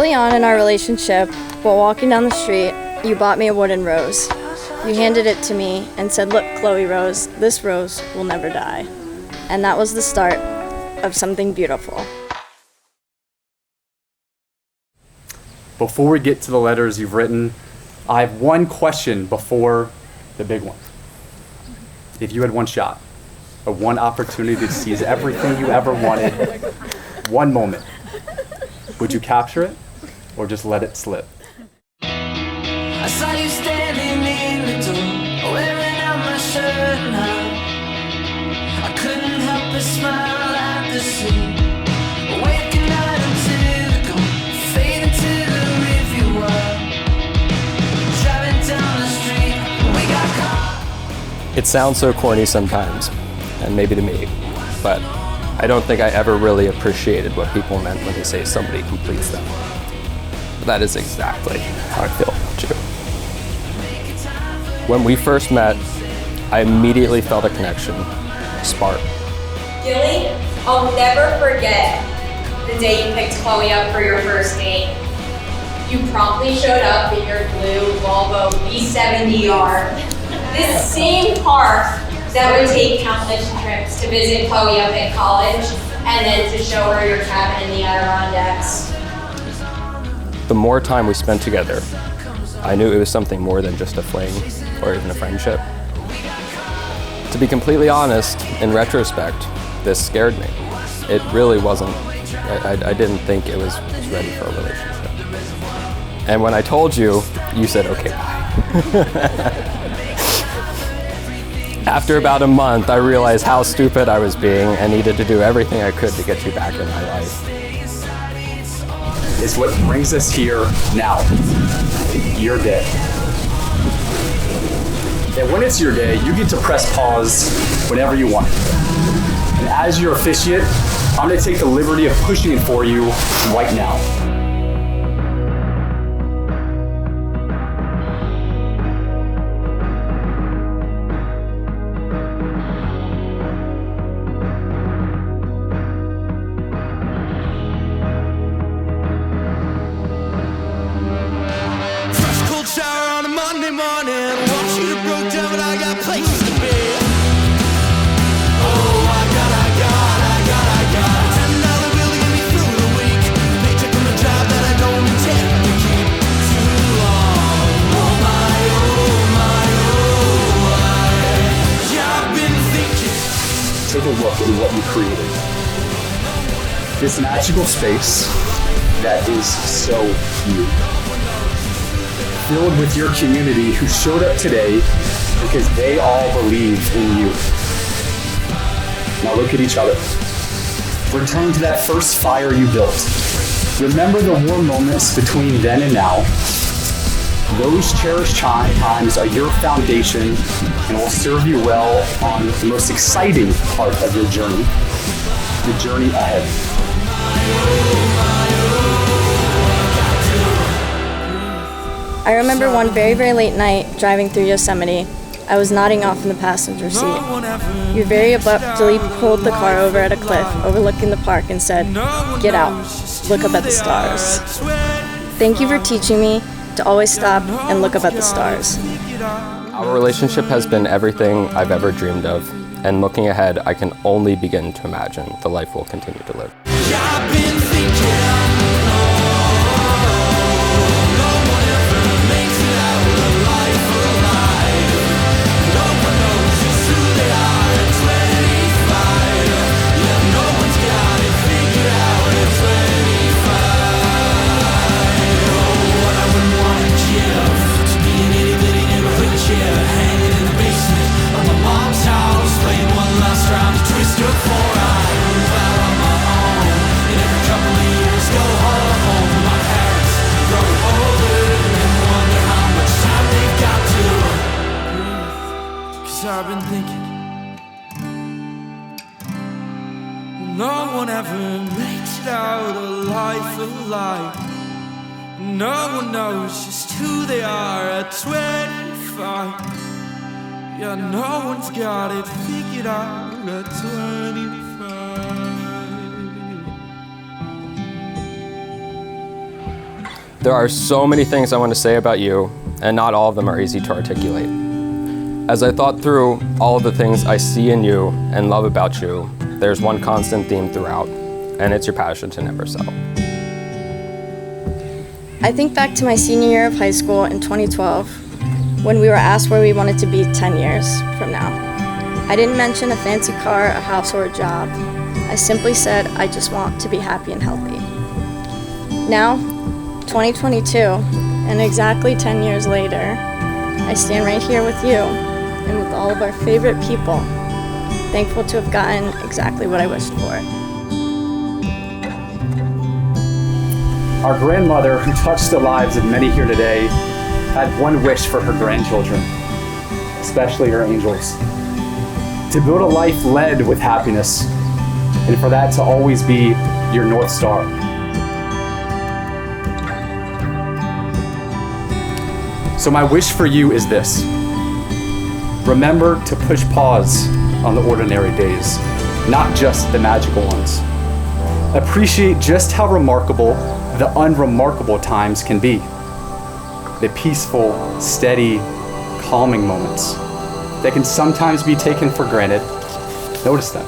Early on in our relationship, while walking down the street, you bought me a wooden rose. You handed it to me and said, "Look, Chloe Rose, this rose will never die." And that was the start of something beautiful. Before we get to the letters you've written, I have one question before the big one. If you had one shot, or one opportunity to seize everything you ever wanted, one moment, would you capture it or just let it slip? I saw you standing in the door, wearing out my shirt now. I couldn't help but smile at the scene. Waking out until the dawn, fading to the rearview wall. Driving down the street, we got caught. It sounds so corny sometimes, and maybe to me, but I don't think I ever really appreciated what people meant when they say somebody completes them. That is exactly how I feel about you. When we first met, I immediately felt a connection, a spark. Gilly, I'll never forget the day you picked Chloe up for your first date. You promptly showed up in your blue Volvo V70R. This same car that would take countless trips to visit Chloe up at college and then to show her your cabin in the Adirondacks. The more time we spent together, I knew it was something more than just a fling or even a friendship. To be completely honest, in retrospect, this scared me. It really wasn't, I didn't think it was ready for a relationship. And when I told you, you said, "Okay, bye." After about a month, I realized how stupid I was being and needed to do everything I could to get you back in my life. It's what brings us here now, your day. And when it's your day, you get to press pause whenever you want. And as your officiant, I'm gonna take the liberty of pushing it for you right now. Shower on a Monday morning, want you to broke down, but I got places to be. Oh, I got $10 bill to get me through the week. Paycheck from a job that I don't intend to keep too long. Oh my, yeah, I've been thinking. Take a look at what you created. This magical space that is so you. Filled with your community who showed up today because they all believe in you. Now look at each other. Return to that first fire you built. Remember the warm moments between then and now. Those cherished times are your foundation and will serve you well on the most exciting part of your journey, the journey ahead. I remember one very, very late night driving through Yosemite. I was nodding off in the passenger seat. You very abruptly pulled the car over at a cliff overlooking the park and said, "Get out, look up at the stars." Thank you for teaching me to always stop and look up at the stars. Our relationship has been everything I've ever dreamed of, and looking ahead, I can only begin to imagine the life we'll continue to live. I've been thinking. I've been thinking, no one ever makes it out alive. No one knows just who they are at 25. Yeah, no one's got it figured out at 25. There are so many things I want to say about you, and not all of them are easy to articulate. As I thought through all of the things I see in you and love about you, there's one constant theme throughout, and it's your passion to never settle. I think back to my senior year of high school in 2012, when we were asked where we wanted to be 10 years from now. I didn't mention a fancy car, a house, or a job. I simply said, I just want to be happy and healthy. Now, 2022, and exactly 10 years later, I stand right here with you and with all of our favorite people, thankful to have gotten exactly what I wished for. Our grandmother, who touched the lives of many here today, had one wish for her grandchildren, especially her angels: to build a life led with happiness, and for that to always be your North Star. So my wish for you is this: remember to push pause on the ordinary days, not just the magical ones. Appreciate just how remarkable the unremarkable times can be. The peaceful, steady, calming moments that can sometimes be taken for granted. Notice them.